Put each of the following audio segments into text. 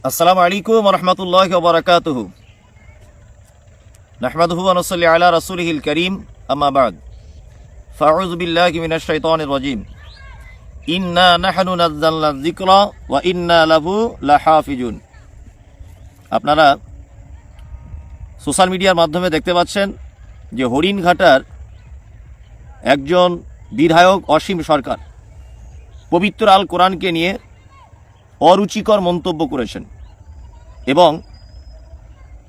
আসসালামু আলাইকুম ওয়া রাহমাতুল্লাহি ওয়া বারাকাতুহু। নাহমাদুহু ওয়া নুসাল্লি আলা রাসূলিহিল কারীম, আম্মা বা'দ। ফাআউযু বিল্লাহি মিনাশ শাইতানির রাজীম। ইন্না নাহনু নাযালনা যিকরা ওয়া ইন্না লাহু লাহাফিজুন। আপনারা সোশ্যাল মিডিয়ার মাধ্যমে দেখতে পাচ্ছেন যে হরিণঘাটার একজন বিধায়ক অসীম সরকার পবিত্র আল কোরআনকে নিয়ে অরুচিকর মন্তব্য করেছেন এবং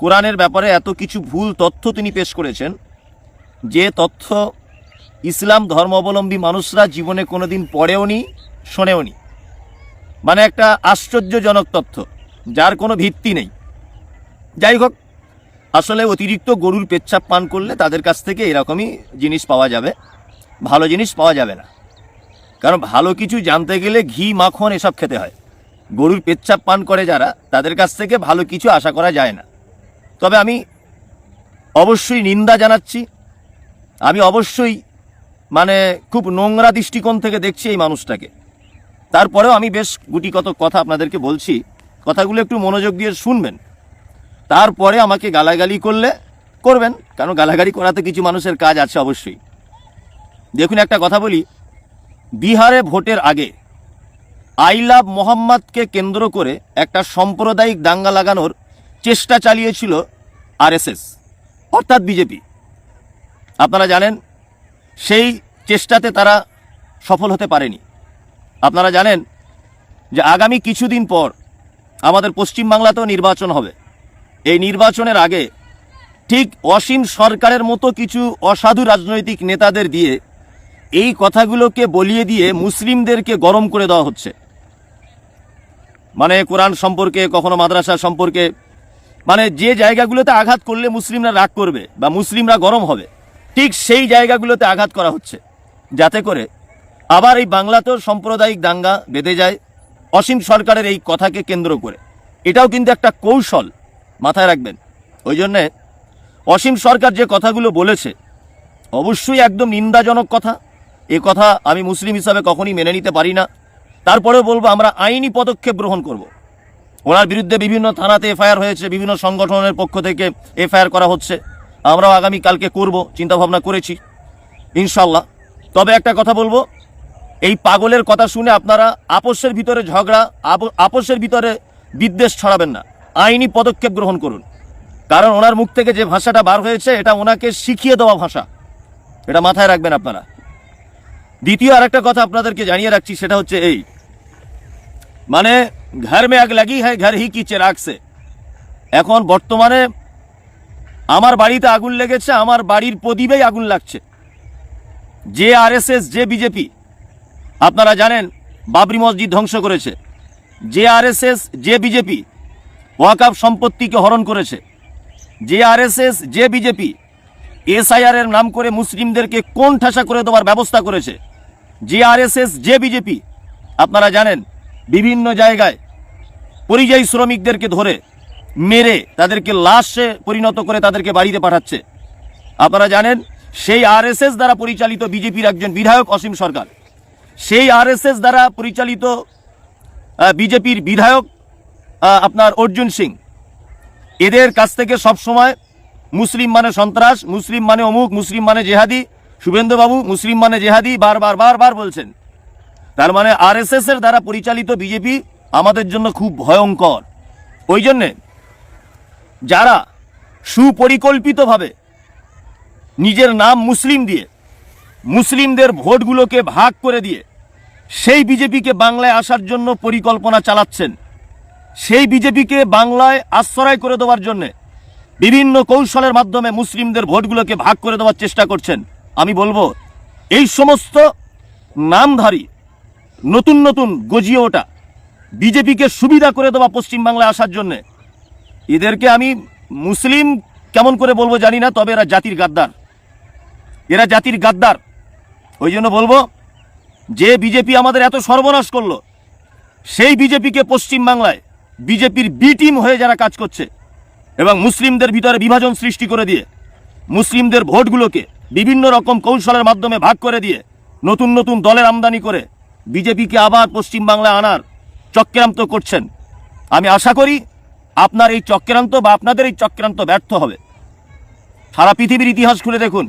কোরআনের ব্যাপারে এত কিছু ভুল তথ্য তিনি পেশ করেছেন যে তথ্য ইসলাম ধর্মাবলম্বী মানুষরা জীবনে কোনোদিন পড়েওনি, শোনেওনি। মানে একটা আশ্চর্যজনক তথ্য যার কোনো ভিত্তি নেই। যাই হোক, আসলে অতিরিক্ত গরুর পেচ্ছাপ পান করলে তাদের কাছ থেকে এরকমই জিনিস পাওয়া যাবে, ভালো জিনিস পাওয়া যাবে না। কারণ ভালো কিছু জানতে গেলে ঘি মাখন এসব খেতে হয়। গরুর পেচ্ছাপ পান করে যারা, তাদের কাছ থেকে ভালো কিছু আশা করা যায় না। তবে আমি অবশ্যই নিন্দা জানাচ্ছি, আমি অবশ্যই খুব নোংরা দৃষ্টিকোণ থেকে দেখছি এই মানুষটাকে। তারপরেও আমি বেশ গুটি কত কথা আপনাদেরকে বলছি, কথাগুলো একটু মনোযোগ দিয়ে শুনবেন। তারপরে আমাকে গালাগালি করলে করবেন, কারণ গালাগালি করাতে কিছু মানুষের কাজ আছে অবশ্যই। দেখুন, একটা কথা বলি, বিহারে ভোটের আগে আই লাভ মোহাম্মদকে কেন্দ্র করে একটা সাম্প্রদায়িক দাঙ্গা লাগানোর চেষ্টা চালিয়েছিল আরএসএস অর্থাৎ বিজেপি। আপনারা জানেন সেই চেষ্টাতে তারা সফল হতে পারেনি। আপনারা জানেন যে আগামী কিছুদিন পর আমাদের পশ্চিমবাংলাতেও নির্বাচন হবে। এই নির্বাচনের আগে ঠিক অসীম সরকারের মতো কিছু অসাধু রাজনৈতিক নেতাদের দিয়ে এই কথাগুলোকে বলিয়ে দিয়ে মুসলিমদেরকে গরম করে দেওয়া হচ্ছে। কোরআন সম্পর্কে, কখনো মাদ্রাসা সম্পর্কে, যে জায়গাগুলোতে আঘাত করলে মুসলিমরা রাগ করবে বা মুসলিমরা গরম হবে, ঠিক সেই জায়গাগুলোতে আঘাত করা হচ্ছে, যাতে করে আবার এই বাংলাতেও সাম্প্রদায়িক দাঙ্গা বেঁধে যায় অসীম সরকারের এই কথাকে কেন্দ্র করে। এটাও কিন্তু একটা কৌশল, মাথায় রাখবেন। ওই জন্যে অসীম সরকার যে কথাগুলো বলেছে অবশ্যই একদম নিন্দাজনক কথা। এ কথা আমি মুসলিম হিসাবে কখনই মেনে নিতে পারি না। তারপরেও বলবো, আমরা আইনি পদক্ষেপ গ্রহণ করব। ওনার বিরুদ্ধে বিভিন্ন থানাতে এফআইআর হয়েছে, বিভিন্ন সংগঠনের পক্ষ থেকে এফআইআর করা হচ্ছে। আমরাও আগামীকালকে করব, চিন্তাভাবনা করেছি ইনশাল্লাহ। তবে একটা কথা বলবো, এই পাগলের কথা শুনে আপনারা আপোষের ভিতরে ঝগড়া, আপোষের ভিতরে বিদ্বেষ ছড়াবেন না, আইনি পদক্ষেপ গ্রহণ করুন। কারণ ওনার মুখ থেকে যে ভাষাটা বার হয়েছে এটা ওনাকে শিখিয়ে দেওয়া ভাষা, এটা মাথায় রাখবেন আপনারা। দ্বিতীয় আরেকটা কথা আপনাদেরকে জানিয়ে রাখছি, সেটা হচ্ছে এই, ঘর মে আগ লাগি হ্যায় ঘর হি কি চিরাগ সে। এখন বর্তমানে আমার বাড়িতে আগুন লেগেছে, আমার বাড়ির প্রদীপেই আগুন লাগছে। যে আরএসএস, যে বিজেপি, আপনারা জানেন বাবরি মসজিদ ধ্বংস করেছে। যে আরএসএস, যে বিজেপি ওয়াকফ সম্পত্তিকে হরণ করেছে। যে আরএসএস, যে বিজেপি এসআইআর এর নাম করে মুসলিমদেরকে কোন ঠাসা করে দেওয়ার ব্যবস্থা করেছে। যে আরএসএস, যে বিজেপি আপনারা জানেন বিভিন্ন জায়গায় পরিযায়ী শ্রমিকদেরকে ধরে মেরে তাদেরকে লাশে পরিণত করে তাদেরকে বাড়িতে পাঠাচ্ছে। আপনারা জানেন সেই আরএসএস দ্বারা পরিচালিত বিজেপির একজন বিধায়ক অসীম সরকার, সেই আরএসএস দ্বারা পরিচালিত বিজেপির বিধায়ক আপনার অর্জুন সিং, এদের কাছ থেকে সবসময় মুসলিম মানে সন্ত্রাস, মুসলিম মানে অমুক, মুসলিম মানে জেহাদি, শুভেন্দুবাবু মুসলিম মানে জেহাদি বারবার বলছেন। তার আরএসএস এর দ্বারা পরিচালিত বিজেপি আমাদের জন্য খুব ভয়ঙ্কর। ওই জন্যে যারা সুপরিকল্পিতভাবে নিজের নাম মুসলিম দিয়ে মুসলিমদের ভোটগুলোকে ভাগ করে দিয়ে সেই বিজেপিকে বাংলায় আসার জন্য পরিকল্পনা চালাচ্ছেন, সেই বিজেপিকে বাংলায় আশ্রয় করে দেওয়ার জন্যে বিভিন্ন কৌশলের মাধ্যমে মুসলিমদের ভোটগুলোকে ভাগ করে দেওয়ার চেষ্টা করছেন, আমি বলবো এই সমস্ত নামধারী নতুন গজিয়ে ওঠা বিজেপিকে সুবিধা করে দেওয়া পশ্চিমবাংলায় আসার জন্যে, এদেরকে আমি মুসলিম কেমন করে বলবো জানি না, তবে এরা জাতির গাদ্দার, এরা জাতির গাদ্দার। ওই জন্য বলবো, যে বিজেপি আমাদের এত সর্বনাশ করলো, সেই বিজেপিকে পশ্চিমবাংলায় বিজেপির বি টিম হয়ে যারা কাজ করছে এবং মুসলিমদের ভিতরে বিভাজন সৃষ্টি করে দিয়ে মুসলিমদের ভোটগুলোকে বিভিন্ন রকম কৌশলের মাধ্যমে ভাগ করে দিয়ে নতুন দলের আমদানি করে বিজেপিকে আবার পশ্চিমবাংলায় আনার চক্রান্ত করছেন। আমি আশা করি আপনার এই চক্রান্ত বা আপনাদের এই চক্রান্ত ব্যর্থ হবে। সারা পৃথিবীর ইতিহাস খুলে দেখুন,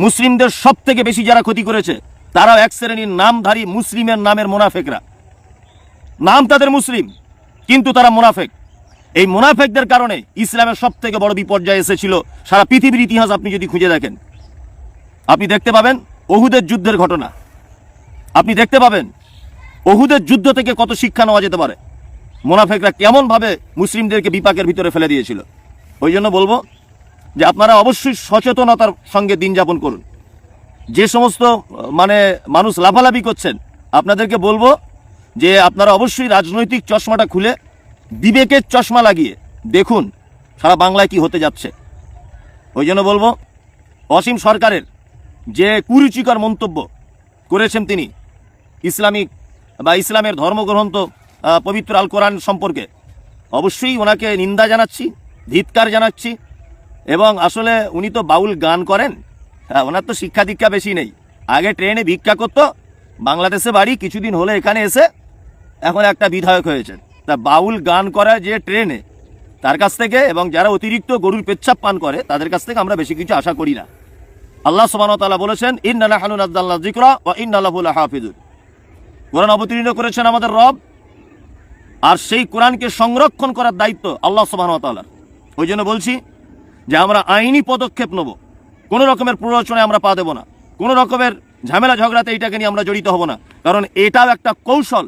মুসলিমদের সব থেকে বেশি যারা ক্ষতি করেছে তারাও এক শ্রেণীর নামধারী মুসলিমের নামের মুনাফেকরা। নাম তাদের মুসলিম, কিন্তু তারা মুনাফেক। এই মুনাফেকদের কারণে ইসলামের সব থেকে বড় বিপর্যয় এসেছিল। সারা পৃথিবীর ইতিহাস আপনি যদি খুঁজে দেখেন, আপনি দেখতে পাবেন ওহুদের যুদ্ধের ঘটনা। আপনি দেখতে পাবেন ওহুদের যুদ্ধ থেকে কত শিক্ষা নেওয়া যেতে পারে, মুনাফেকরা কেমনভাবে মুসলিমদেরকে বিপাকের ভিতরে ফেলে দিয়েছিল। ওই জন্য বলবো যে আপনারা অবশ্যই সচেতনতার সঙ্গে দিন যাপন করুন। যে সমস্ত মানুষ লাফালাফি করছেন, আপনাদেরকে বলবো যে আপনারা অবশ্যই রাজনৈতিক চশমাটা খুলে বিবেকের চশমা লাগিয়ে দেখুন সারা বাংলায় কি হতে যাচ্ছে। ওই জন্য বলবো, অসীম সরকারের যে কুরুচিকর মন্তব্য করেছেন তিনি ইসলামের ধর্মগ্রন্থ পবিত্র আল কোরআন সম্পর্কে, অবশ্যই ওনাকে নিন্দা জানাচ্ছি, ধিক্কার জানাচ্ছি। এবং আসলে উনি তো বাউল গান করেন, ওনার তো শিক্ষা দীক্ষা বেশি নেই। আগে ট্রেনে ভিক্ষা করতো, বাংলাদেশে বাড়ি, কিছুদিন হলে এখানে এসে এখন একটা বিধায়ক হয়েছেন। তা বাউল গান করা যে ট্রেনে, তার কাছ থেকে এবং যারা অতিরিক্ত গরুর পেচ্ছাপ পান করে তাদের কাছ থেকে আমরা বেশি কিছু আশা করি না। আল্লাহ সুবহানাহু ওয়া তাআলা বলেছেন, ইন্না নাহনু নাযালনা যিকরা ওয়া ইন্না লাহু লাহাফিজুন। কোরআন অবতীর্ণ করেছেন আমাদের রব, আর সেই কোরআনকে সংরক্ষণ করার দায়িত্ব আল্লাহ সুবহানাহু ওয়া তাআলার। ওই জন্য বলছি যে আমরা আইনি পদক্ষেপ নেব, কোনো রকমের প্ররোচনায় আমরা পা দেব না, কোনো রকমের ঝামেলা ঝগড়াতে এইটাকে নিয়ে আমরা জড়িত হব না। কারণ এটাও একটা কৌশল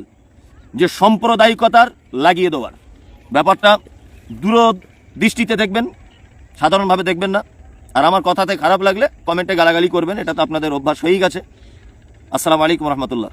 যে সাম্প্রদায়িকতার লাগিয়ে দেওয়ার ব্যাপারটা দূরদৃষ্টিতে দেখবেন, সাধারণভাবে দেখবেন না। আর আমার কথাতে খারাপ লাগলে কমেন্টে গালাগালি করবেন, এটা তো আপনাদের অভ্যাস হয়েই গেছে। আসসালামু আলাইকুম রহমতুল্লাহ।